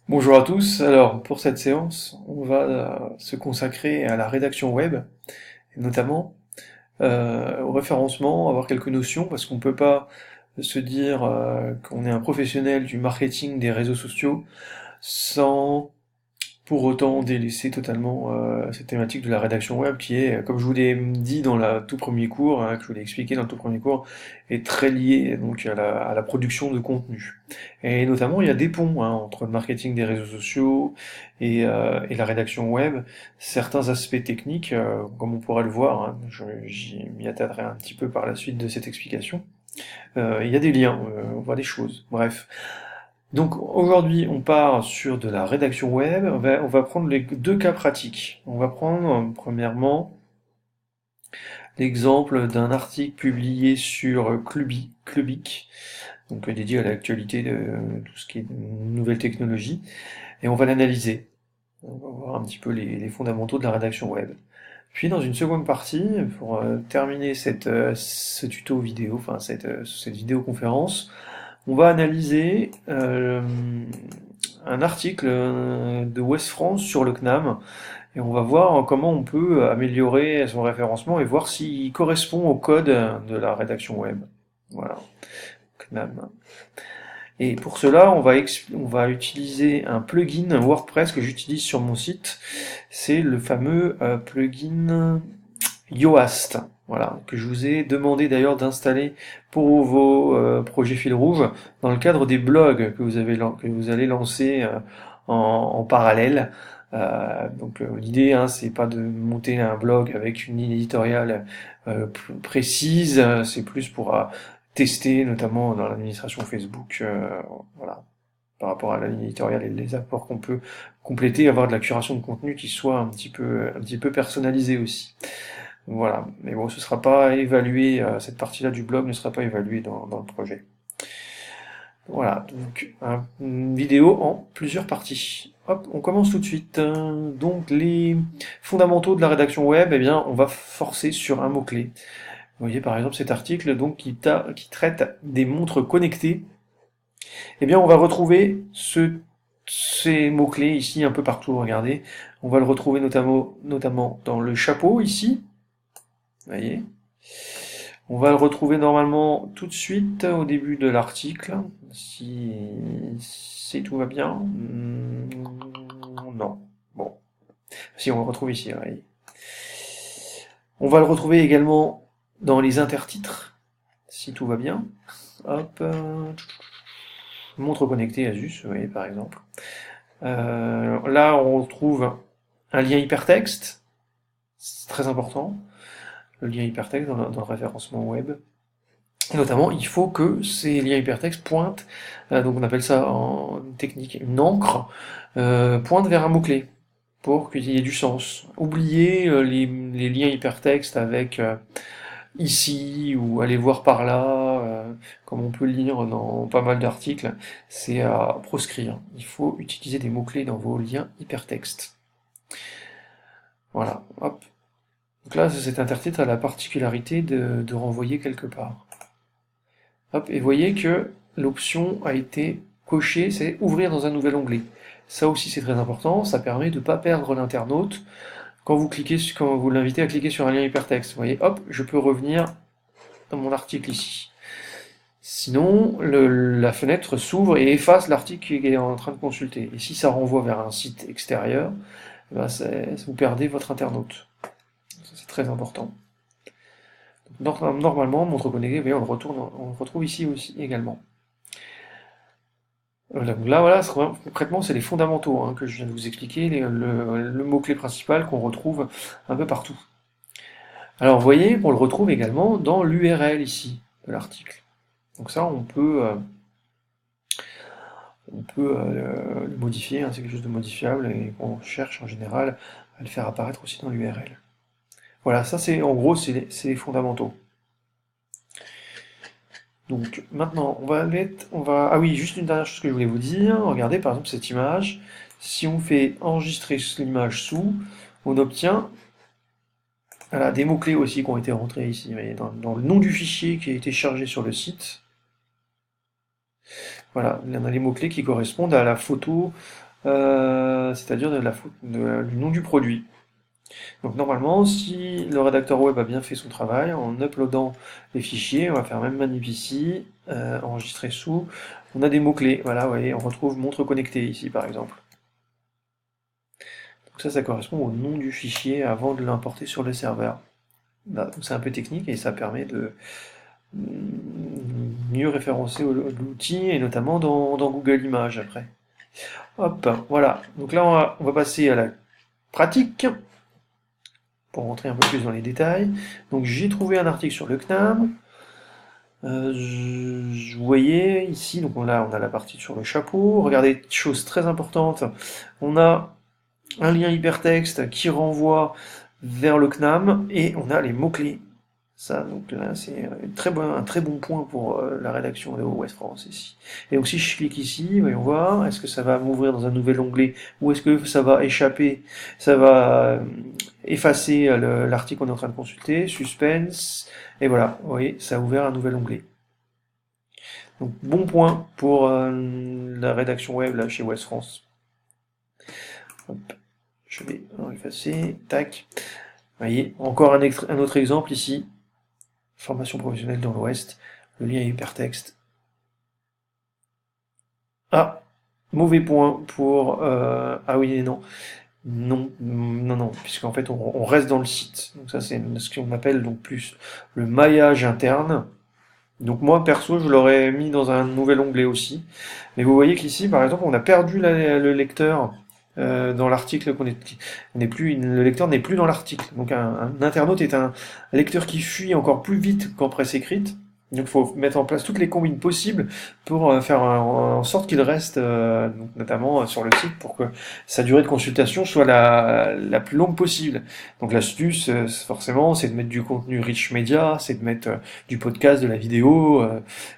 Bonjour à tous. Alors, pour cette séance, on va se consacrer à la rédaction web, et notamment au référencement, avoir quelques notions, parce qu'on peut pas se dire qu'on est un professionnel du marketing des réseaux sociaux sans pour autant délaisser totalement cette thématique de la rédaction web qui est, comme je vous l'ai dit dans le tout premier cours, que je vous l'ai expliqué dans le tout premier cours, est très liée donc à la production de contenu. Et notamment, il y a des ponts entre le marketing des réseaux sociaux et la rédaction web. Certains aspects techniques, comme on pourra le voir, j'y m'y attarderai un petit peu par la suite de cette explication. Il y a des liens, on voit des choses. Bref. Donc aujourd'hui, on part sur de la rédaction web. On va prendre les deux cas pratiques. On va prendre premièrement l'exemple d'un article publié sur Clubic, donc dédié à l'actualité de tout ce qui est nouvelles technologies, et on va l'analyser. On va voir un petit peu les fondamentaux de la rédaction web. Puis dans une seconde partie, pour terminer ce tuto vidéo, enfin cette vidéoconférence, on va analyser un article de Ouest France sur le CNAM et on va voir comment on peut améliorer son référencement et voir s'il correspond au code de la rédaction web. Voilà, CNAM. Et pour cela, on va utiliser un plugin WordPress que j'utilise sur mon site. C'est le fameux plugin Yoast, voilà, que je vous ai demandé d'ailleurs d'installer pour vos projets fil rouge dans le cadre des blogs que vous allez lancer en parallèle. L'idée, c'est pas de monter un blog avec une ligne éditoriale précise, c'est plus pour tester, notamment dans l'administration Facebook, voilà, par rapport à la ligne éditoriale et les apports qu'on peut compléter, avoir de la curation de contenu qui soit un petit peu personnalisée aussi. Voilà, mais bon, ce sera pas évalué, cette partie-là du blog ne sera pas évaluée dans le projet. Voilà, donc une vidéo en plusieurs parties. Hop, on commence tout de suite. Donc les fondamentaux de la rédaction web, eh bien, on va forcer sur un mot-clé. Vous voyez par exemple cet article donc qui traite des montres connectées. Eh bien, on va retrouver ces mots-clés ici un peu partout. Regardez, on va le retrouver notamment dans le chapeau ici. Vous voyez. On va le retrouver normalement tout de suite au début de l'article, si tout va bien. Non. Bon. Si, on le retrouve ici, vous voyez. On va le retrouver également dans les intertitres, si tout va bien. Hop. Montre connectée Asus, vous voyez, par exemple. Là, on retrouve un lien hypertexte, c'est très important, le lien hypertexte dans le référencement web. Et notamment, il faut que ces liens hypertextes pointent, donc on appelle ça en technique une encre, pointent vers un mot-clé, pour qu'il y ait du sens. Oubliez les liens hypertextes avec ici ou aller voir par là, comme on peut le lire dans pas mal d'articles, c'est à proscrire. Il faut utiliser des mots-clés dans vos liens hypertextes. Voilà, hop. Donc là, cet intertitre a la particularité de renvoyer quelque part. Hop, et voyez que l'option a été cochée, c'est ouvrir dans un nouvel onglet. Ça aussi c'est très important, ça permet de ne pas perdre l'internaute quand vous l'invitez à cliquer sur un lien hypertexte. Vous voyez, hop, je peux revenir dans mon article ici. Sinon, la fenêtre s'ouvre et efface l'article qu'il est en train de consulter. Et si ça renvoie vers un site extérieur, ben vous perdez votre internaute. C'est très important. Normalement, montre connectée, on le retrouve ici aussi également. Donc là, voilà, concrètement, c'est les fondamentaux que je viens de vous expliquer, le mot-clé principal qu'on retrouve un peu partout. Alors, vous voyez, on le retrouve également dans l'URL ici de l'article. Donc ça, on peut le modifier, c'est quelque chose de modifiable et on cherche en général à le faire apparaître aussi dans l'URL. Voilà, ça c'est en gros, c'est les fondamentaux. Donc maintenant, ah oui, juste une dernière chose que je voulais vous dire. Regardez par exemple cette image. Si on fait enregistrer l'image sous, on obtient des mots-clés aussi qui ont été rentrés ici. Vous voyez, dans le nom du fichier qui a été chargé sur le site. Voilà, il y en a les mots-clés qui correspondent à la photo c'est-à-dire du nom du produit. Donc normalement, si le rédacteur web a bien fait son travail, en uploadant les fichiers, on va faire même manip ici, enregistrer sous, on a des mots-clés. Voilà, vous voyez, on retrouve montre connectée ici par exemple. Donc ça correspond au nom du fichier avant de l'importer sur le serveur. Là, donc c'est un peu technique et ça permet de mieux référencer l'outil et notamment dans Google Images après. Hop, voilà. Donc là, on va passer à la pratique pour rentrer un peu plus dans les détails. Donc j'ai trouvé un article sur le CNAM. Vous voyez ici, donc on a la partie sur le chapeau. Regardez, chose très importante, on a un lien hypertexte qui renvoie vers le CNAM et on a les mots-clés. Ça, donc là, c'est un très bon point pour la rédaction de West France ici. Et donc si je clique ici, voyons voir, est-ce que ça va m'ouvrir dans un nouvel onglet ou est-ce que ça va échapper, ça va effacer l'article qu'on est en train de consulter, suspense, et voilà, vous voyez, ça a ouvert un nouvel onglet. Donc bon point pour la rédaction web là chez West France. Hop, je vais effacer, tac. Vous voyez, encore un autre exemple ici. Formation professionnelle dans l'Ouest, le lien hypertexte. Ah, mauvais point pour... ah oui et non. Non, puisqu'en fait on reste dans le site. Donc ça c'est ce qu'on appelle donc plus le maillage interne. Donc moi perso je l'aurais mis dans un nouvel onglet aussi. Mais vous voyez qu'ici par exemple on a perdu le lecteur dans l'article le lecteur n'est plus dans l'article. Donc un internaute est un lecteur qui fuit encore plus vite qu'en presse écrite. Donc il faut mettre en place toutes les combines possibles pour faire en sorte qu'il reste, donc notamment sur le site, pour que sa durée de consultation soit la plus longue possible. Donc l'astuce, forcément, c'est de mettre du contenu rich média, c'est de mettre du podcast, de la vidéo,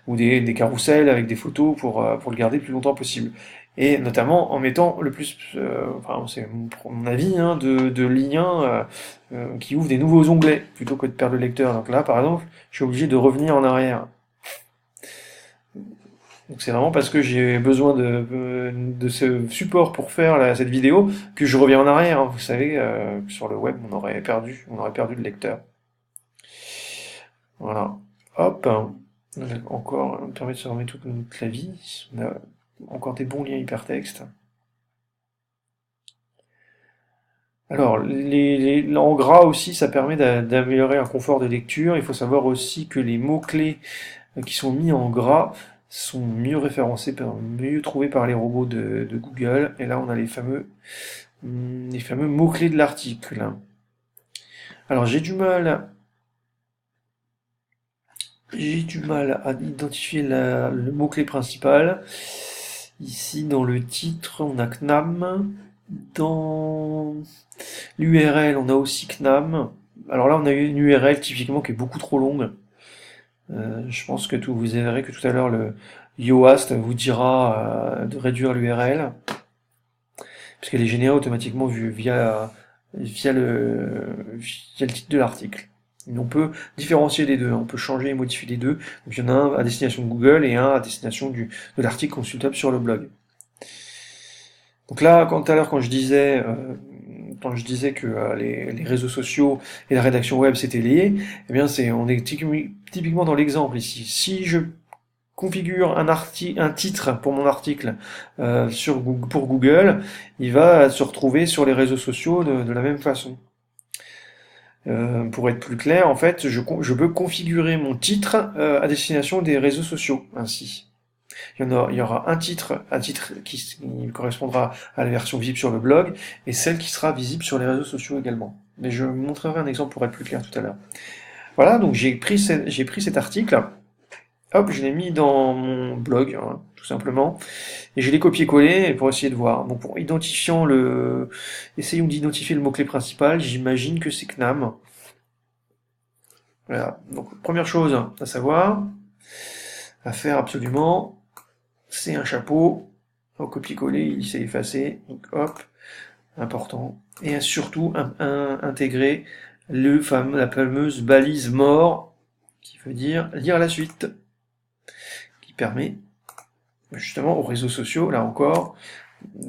ou des carousels avec des photos pour le garder le plus longtemps possible. Et notamment en mettant le plus, enfin c'est mon avis, hein, de liens qui ouvrent des nouveaux onglets plutôt que de perdre le lecteur. Donc là, par exemple, je suis obligé de revenir en arrière. Donc c'est vraiment parce que j'ai besoin de ce support pour faire cette vidéo que je reviens en arrière. Hein. Vous savez, sur le web, on aurait perdu le lecteur. Voilà. Hop. Encore, on permet de se remettre toute la vie. On a encore des bons liens hypertextes. Alors, en gras aussi, ça permet d'améliorer un confort de lecture. Il faut savoir aussi que les mots-clés qui sont mis en gras sont mieux référencés, mieux trouvés par les robots de Google. Et là, on a les fameux mots-clés de l'article. Alors, j'ai du mal à identifier le mot-clé principal. Ici, dans le titre, on a CNAM. Dans l'URL, on a aussi CNAM. Alors là, on a une URL typiquement qui est beaucoup trop longue. Je pense que vous verrez que tout à l'heure, le Yoast vous dira de réduire l'URL, puisqu'elle est générée automatiquement via le titre de l'article. On peut différencier les deux, on peut changer et modifier les deux. Donc il y en a un à destination de Google et un à destination de l'article consultable sur le blog. Donc là, tout à l'heure, quand je disais que les réseaux sociaux et la rédaction web c'était lié, eh bien on est typiquement dans l'exemple ici. Si je configure un titre pour mon article pour Google, il va se retrouver sur les réseaux sociaux de la même façon. Pour être plus clair, en fait, je peux configurer mon titre à destination des réseaux sociaux ainsi. Il y aura un titre qui correspondra à la version visible sur le blog, et celle qui sera visible sur les réseaux sociaux également. Mais je vous montrerai un exemple pour être plus clair tout à l'heure. Voilà, donc j'ai pris cet article, hop, je l'ai mis dans mon blog, hein, tout simplement, et je l'ai copié-collé pour essayer de voir. Donc essayons d'identifier le mot-clé principal, j'imagine que c'est CNAM. Voilà, donc première chose à savoir, à faire absolument, c'est un chapeau, au copier-coller, il s'est effacé, donc hop, important. Et surtout intégrer la fameuse balise mort, qui veut dire lire la suite, qui permet justement aux réseaux sociaux, là encore,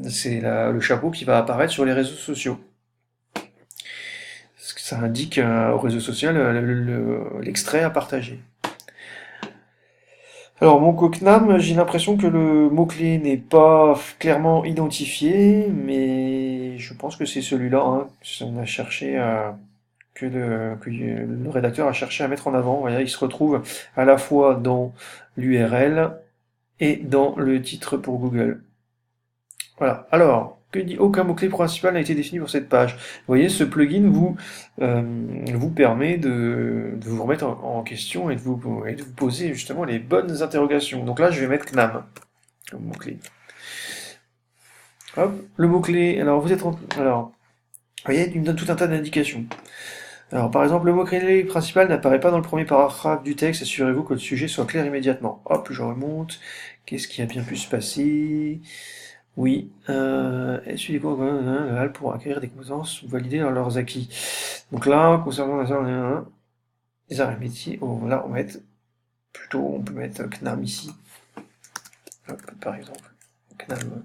C'est le chapeau qui va apparaître sur les réseaux sociaux. Ça indique au réseau social l'extrait à partager. Alors, mon cogname, j'ai l'impression que le mot-clé n'est pas clairement identifié, mais je pense que c'est celui-là, hein. On a cherché que le rédacteur a cherché à mettre en avant. Voilà, il se retrouve à la fois dans l'URL et dans le titre pour Google. Voilà. Alors, que dit aucun mot-clé principal n'a été défini pour cette page. Vous voyez, ce plugin euh, vous permet de vous remettre en question et de vous poser justement les bonnes interrogations. Donc là, je vais mettre CNAM comme mot-clé. Hop, le mot-clé. Alors, alors, vous voyez, il me donne tout un tas d'indications. Alors, par exemple, le mot-clé principal n'apparaît pas dans le premier paragraphe du texte. Assurez-vous que le sujet soit clair immédiatement. Hop, je remonte. Qu'est-ce qui a bien pu se passer? Oui, essuie les cours pour acquérir des compétences ou valider leurs acquis. Donc là, concernant les arts et métiers, oh, là, on peut mettre CNAM ici. Hop, par exemple. CNAM.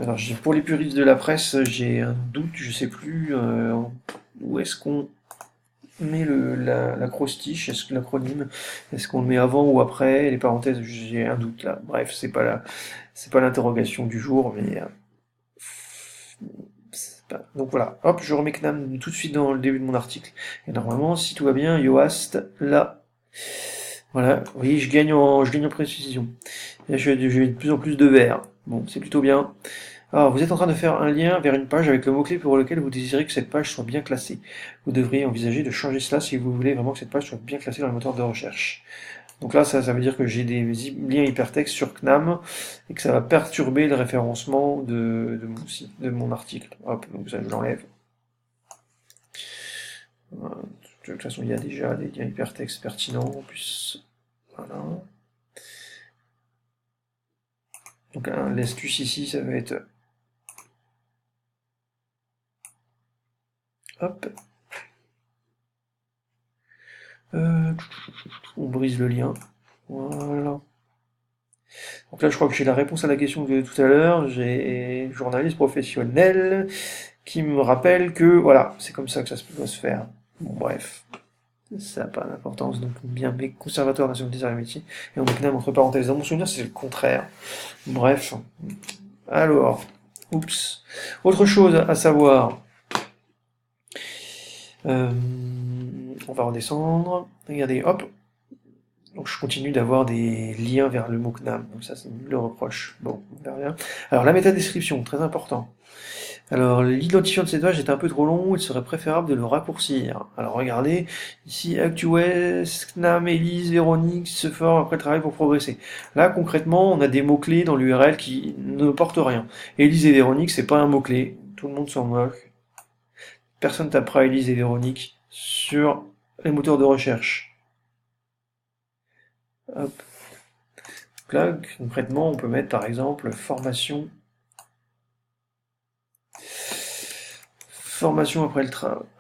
Alors, pour les puristes de la presse, j'ai un doute, je sais plus où est-ce qu'on met l'acrostiche, est-ce que l'acronyme, est-ce qu'on le met avant ou après, les parenthèses, j'ai un doute là. Bref, c'est pas l'interrogation du jour, mais donc voilà, hop, je remets CNAM tout de suite dans le début de mon article. Et normalement, si tout va bien, Yoast, là, voilà, oui, je gagne en précision. Là, j'ai de plus en plus de verts. Bon, c'est plutôt bien. Alors, vous êtes en train de faire un lien vers une page avec le mot-clé pour lequel vous désirez que cette page soit bien classée. Vous devriez envisager de changer cela si vous voulez vraiment que cette page soit bien classée dans le moteur de recherche. Donc là, ça veut dire que j'ai des liens hypertextes sur CNAM et que ça va perturber le référencement de mon article. Hop, donc ça, je l'enlève. De toute façon, il y a déjà des liens hypertextes pertinents en plus. Voilà. Donc l'astuce ici, ça va être... Hop. On brise le lien. Voilà. Donc là, je crois que j'ai la réponse à la question de tout à l'heure. J'ai journaliste professionnel qui me rappelle que, voilà, c'est comme ça que ça doit se faire. Bon, bref. Ça n'a pas d'importance, donc bien, mais conservateur national des arts et métiers, et on met CNAM entre parenthèses. Dans mon souvenir, c'est le contraire. Bref. Alors, oups. Autre chose à savoir. On va redescendre. Regardez, hop. Donc je continue d'avoir des liens vers le mot CNAM. Donc ça, c'est le reproche. Bon, on verra rien. Alors, la métadescription, très important. Alors, l'identifiant de cette page est un peu trop long, il serait préférable de le raccourcir. Alors, regardez, ici, ActuWest, CNAM, Elise, Véronique, se forment après le travail pour progresser. Là, concrètement, on a des mots-clés dans l'URL qui ne portent rien. Elise et Véronique, c'est pas un mot-clé. Tout le monde s'en moque. Personne tapera Elise et Véronique sur les moteurs de recherche. Hop. Donc là, concrètement, on peut mettre, par exemple, formation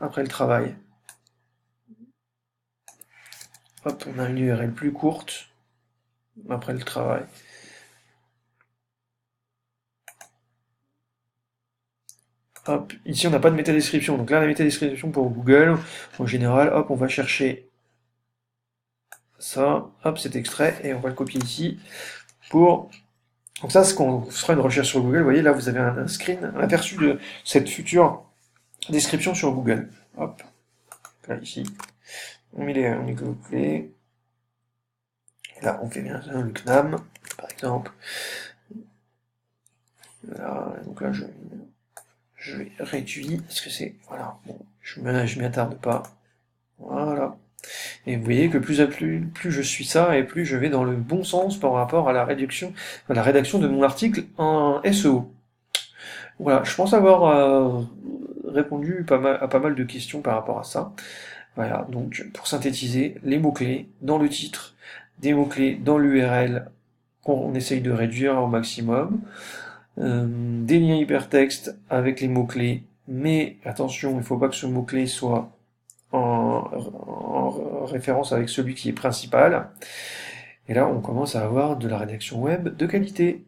après le travail. Hop, on a une URL plus courte après le travail. Hop, ici on n'a pas de métadescription. Donc là, la métadescription pour Google, en général, hop, on va chercher ça, hop, cet extrait, et on va le copier ici pour... Donc ça, ce qu'on fera une recherche sur Google, vous voyez, là, vous avez un screen, un aperçu de cette future description sur Google. Hop, là, ici, on met les clés. Là, on fait bien ça, le CNAM, par exemple. Là, donc là, je vais réduire, parce que c'est, voilà, bon, je m'y attarde pas. Voilà. Et vous voyez que plus je suis ça, et plus je vais dans le bon sens par rapport à la rédaction de mon article en SEO. Voilà, je pense avoir répondu à pas mal de questions par rapport à ça. Voilà, donc pour synthétiser, les mots-clés dans le titre, des mots-clés dans l'URL qu'on essaye de réduire au maximum, des liens hypertextes avec les mots-clés, mais attention, il ne faut pas que ce mot-clé soit en référence avec celui qui est principal. Et là, on commence à avoir de la rédaction web de qualité.